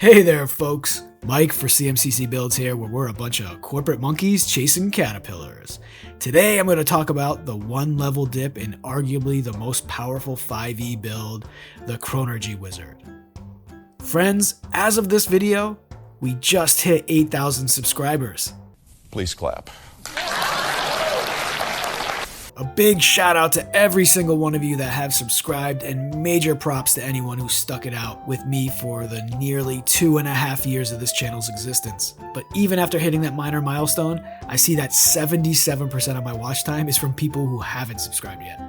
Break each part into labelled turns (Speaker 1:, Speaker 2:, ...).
Speaker 1: Hey there, folks. Mike for CMCC Builds here, where we're a bunch of corporate monkeys chasing caterpillars. Today I'm going to talk about the one level dip in arguably the most powerful 5e build, the Chronurgist Wizard. Friends, as of this video, we just hit 8,000 subscribers.
Speaker 2: Please clap.
Speaker 1: A big shout out to every single one of you that have subscribed, and major props to anyone who stuck it out with me for the nearly 2.5 years of this channel's existence. But even after hitting that minor milestone, I see that 77% of my watch time is from people who haven't subscribed yet.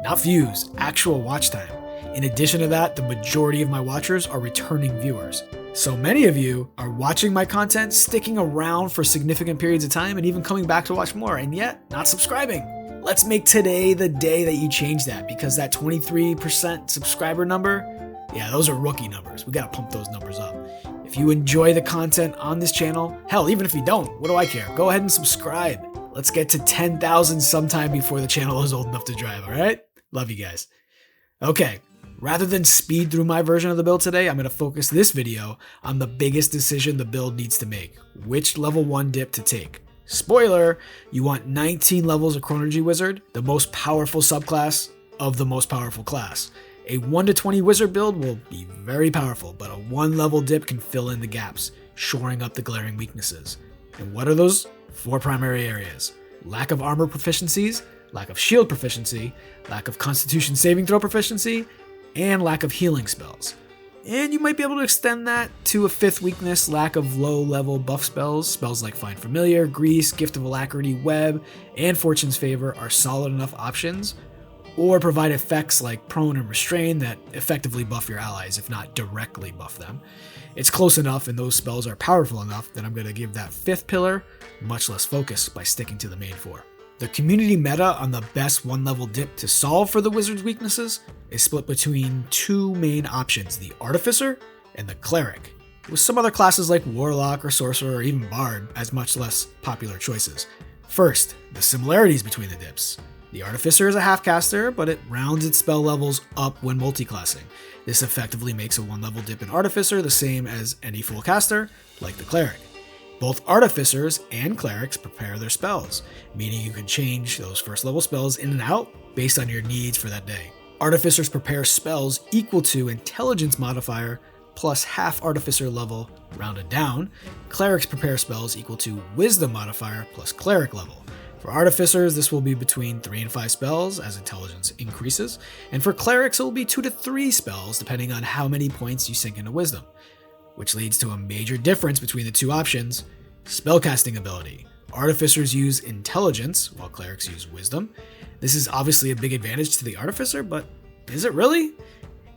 Speaker 1: Not views, actual watch time. In addition to that, the majority of my watchers are returning viewers. So many of you are watching my content, sticking around for significant periods of time, and even coming back to watch more, and yet not subscribing. Let's make today the day that you change that, because that 23% subscriber number, yeah, those are rookie numbers. We gotta pump those numbers up. If you enjoy the content on this channel, hell, even if you don't, what do I care? Go ahead and subscribe. Let's get to 10,000 sometime before the channel is old enough to drive, all right? Love you guys. Okay, rather than speed through my version of the build today, I'm gonna focus this video on the biggest decision the build needs to make: which level 1 dip to take. Spoiler, you want 19 levels of Chronurgist Wizard, the most powerful subclass of the most powerful class. A 1 to 20 wizard build will be very powerful, but a 1 level dip can fill in the gaps, shoring up the glaring weaknesses. And what are those? 4 primary areas: lack of armor proficiencies, lack of shield proficiency, lack of constitution saving throw proficiency, and lack of healing spells. And you might be able to extend that to a 5th weakness: lack of low-level buff spells. Spells like Find Familiar, Grease, Gift of Alacrity, Web, and Fortune's Favor are solid enough options, or provide effects like Prone and Restrain that effectively buff your allies, if not directly buff them. It's close enough, and those spells are powerful enough that I'm going to give that 5th pillar much less focus by sticking to the main 4. The community meta on the best 1 level dip to solve for the wizard's weaknesses is split between 2 main options: the Artificer and the Cleric, with some other classes like Warlock or Sorcerer or even Bard as much less popular choices. First, the similarities between the dips. The Artificer is a half-caster, but it rounds its spell levels up when multiclassing. This effectively makes a 1 level dip in Artificer the same as any full caster, like the Cleric. Both Artificers and Clerics prepare their spells, meaning you can change those first level spells in and out based on your needs for that day. Artificers prepare spells equal to Intelligence modifier plus half Artificer level rounded down. Clerics prepare spells equal to Wisdom modifier plus Cleric level. For Artificers, this will be between 3 and 5 spells as Intelligence increases, and for Clerics it will be 2 to 3 spells depending on how many points you sink into Wisdom. Which leads to a major difference between the 2 options: spellcasting ability. Artificers use Intelligence, while Clerics use Wisdom. This is obviously a big advantage to the Artificer, but is it really?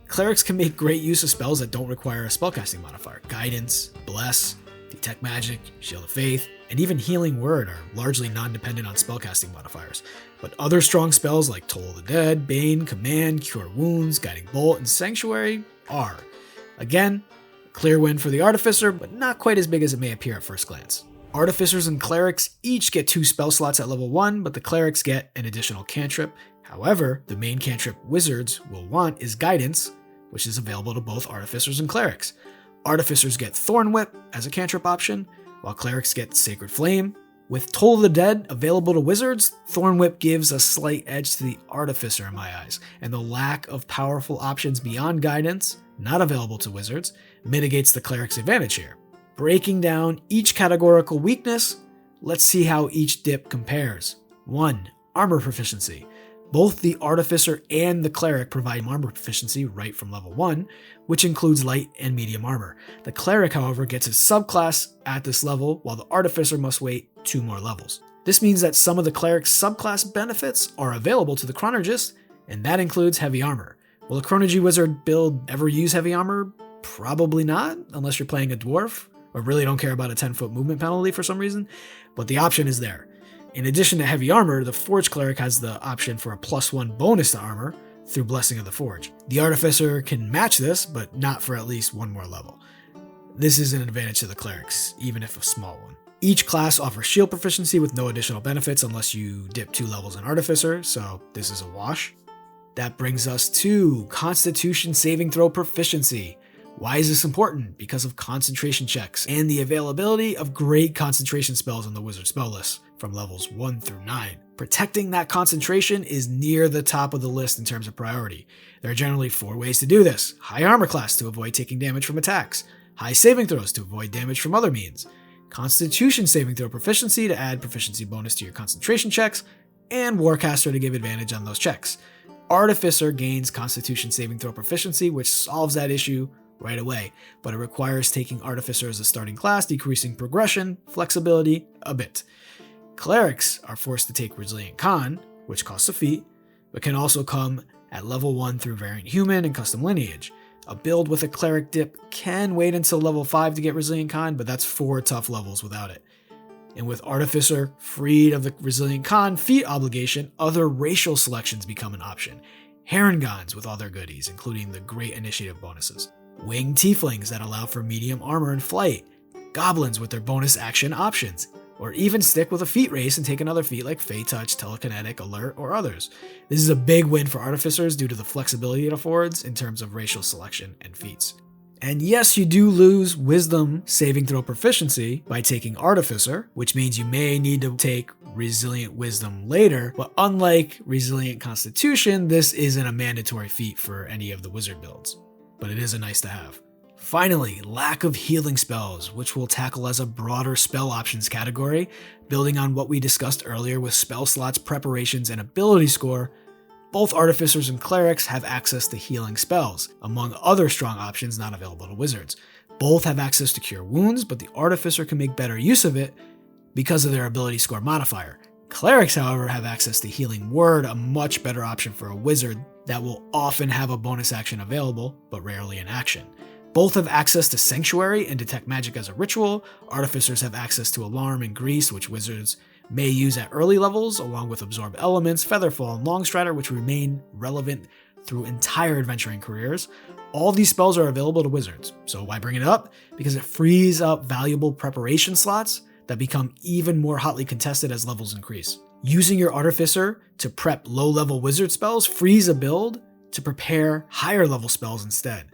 Speaker 1: Clerics can make great use of spells that don't require a spellcasting modifier. Guidance, Bless, Detect Magic, Shield of Faith, and even Healing Word are largely non-dependent on spellcasting modifiers. But other strong spells like Toll of the Dead, Bane, Command, Cure Wounds, Guiding Bolt, and Sanctuary are. Again, clear win for the Artificer, but not quite as big as it may appear at first glance. Artificers and Clerics each get 2 spell slots at level 1, but the Clerics get an additional cantrip. However, the main cantrip Wizards will want is Guidance, which is available to both Artificers and Clerics. Artificers get Thorn Whip as a cantrip option, while Clerics get Sacred Flame. With Toll of the Dead available to Wizards, Thorn Whip gives a slight edge to the Artificer in my eyes, and the lack of powerful options beyond Guidance, not available to Wizards, mitigates the Cleric's advantage here. Breaking down each categorical weakness, let's see how each dip compares. 1. Armor proficiency. Both the Artificer and the Cleric provide armor proficiency right from level 1, which includes light and medium armor. The Cleric, however, gets its subclass at this level, while the Artificer must wait 2 more levels. This means that some of the Cleric's subclass benefits are available to the Chronurgist, and that includes heavy armor. Will a Chronurgist Wizard build ever use heavy armor? Probably not, unless you're playing a dwarf, or really don't care about a 10-foot movement penalty for some reason, but the option is there. In addition to heavy armor, the Forge Cleric has the option for a +1 bonus to armor through Blessing of the Forge. The Artificer can match this, but not for at least 1 more level. This is an advantage to the Clerics, even if a small one. Each class offers shield proficiency with no additional benefits unless you dip 2 levels in Artificer, so this is a wash. That brings us to Constitution saving throw proficiency. Why is this important? Because of concentration checks and the availability of great concentration spells on the wizard spell list from levels 1 through 9. Protecting that concentration is near the top of the list in terms of priority. There are generally 4 ways to do this: high armor class to avoid taking damage from attacks, high saving throws to avoid damage from other means, constitution saving throw proficiency to add proficiency bonus to your concentration checks, and warcaster to give advantage on those checks. Artificer gains constitution saving throw proficiency, which solves that issue right away, but it requires taking Artificer as a starting class, decreasing progression, flexibility a bit. Clerics are forced to take Resilient Con, which costs a feat, but can also come at level 1 through Variant Human and Custom Lineage. A build with a Cleric dip can wait until level 5 to get Resilient Con, but that's 4 tough levels without it. And with Artificer freed of the Resilient Con feat obligation, other racial selections become an option. Herringons with all their goodies, including the great initiative bonuses. Winged Tieflings that allow for medium armor and flight. Goblins with their bonus action options. Or even stick with a feat race and take another feat like Fey Touch, Telekinetic, Alert, or others. This is a big win for Artificers due to the flexibility it affords in terms of racial selection and feats. And yes, you do lose Wisdom saving throw proficiency by taking Artificer, which means you may need to take Resilient Wisdom later, but unlike Resilient Constitution, this isn't a mandatory feat for any of the wizard builds, but it is a nice to have. Finally, lack of healing spells, which we'll tackle as a broader spell options category, building on what we discussed earlier with spell slots, preparations, and ability score. Both Artificers and Clerics have access to healing spells, among other strong options not available to wizards. Both have access to Cure Wounds, but the Artificer can make better use of it because of their ability score modifier. Clerics, however, have access to Healing Word, a much better option for a wizard that will often have a bonus action available, but rarely an action. Both have access to Sanctuary and Detect Magic as a ritual. Artificers have access to Alarm and Grease, which wizards may use at early levels, along with Absorb Elements, Featherfall, and Longstrider, which remain relevant through entire adventuring careers. All these spells are available to wizards, so why bring it up? Because it frees up valuable preparation slots that become even more hotly contested as levels increase. Using your Artificer to prep low-level wizard spells frees a build to prepare higher-level spells instead.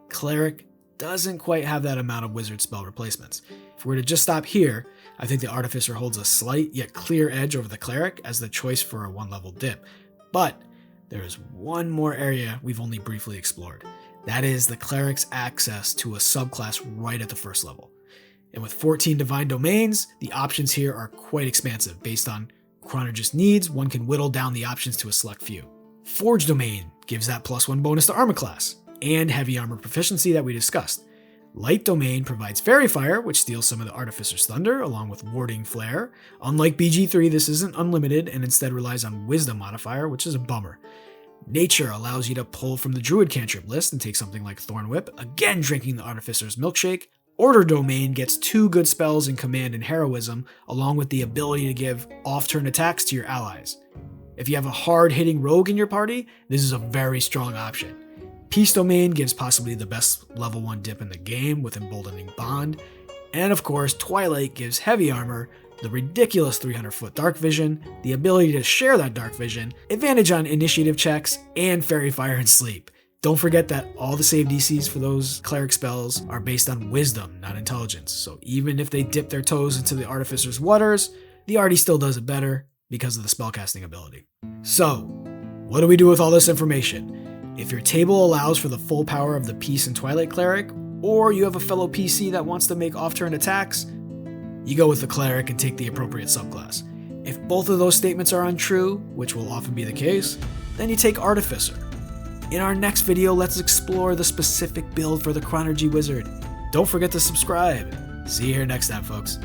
Speaker 1: Cleric doesn't quite have that amount of wizard spell replacements. If we were to just stop here, I think the Artificer holds a slight yet clear edge over the Cleric as the choice for a 1-level dip. But there is one more area we've only briefly explored. That is the Cleric's access to a subclass right at the first level. And with 14 Divine Domains, the options here are quite expansive. Based on Chronurgist needs, one can whittle down the options to a select few. Forge Domain gives that +1 bonus to armor class, and heavy armor proficiency that we discussed. Light Domain provides Fairy Fire, which steals some of the Artificer's thunder, along with Warding Flare. Unlike BG3, this isn't unlimited and instead relies on Wisdom modifier, which is a bummer. Nature allows you to pull from the Druid cantrip list and take something like Thorn Whip, again drinking the Artificer's Milkshake. Order Domain gets 2 good spells in Command and Heroism, along with the ability to give off-turn attacks to your allies. If you have a hard-hitting rogue in your party, this is a very strong option. Peace Domain gives possibly the best level 1 dip in the game with Emboldening Bond. And of course, Twilight gives heavy armor, the ridiculous 300-foot dark vision, the ability to share that dark vision, advantage on initiative checks, and Fairy Fire and Sleep. Don't forget that all the save DCs for those Cleric spells are based on Wisdom, not Intelligence. So even if they dip their toes into the Artificer's waters, the Artie still does it better because of the spellcasting ability. So, what do we do with all this information? If your table allows for the full power of the Peace and Twilight Cleric, or you have a fellow PC that wants to make off-turn attacks, you go with the Cleric and take the appropriate subclass. If both of those statements are untrue, which will often be the case, then you take Artificer. In our next video, let's explore the specific build for the Chronurgy Wizard. Don't forget to subscribe. See you here next time, folks.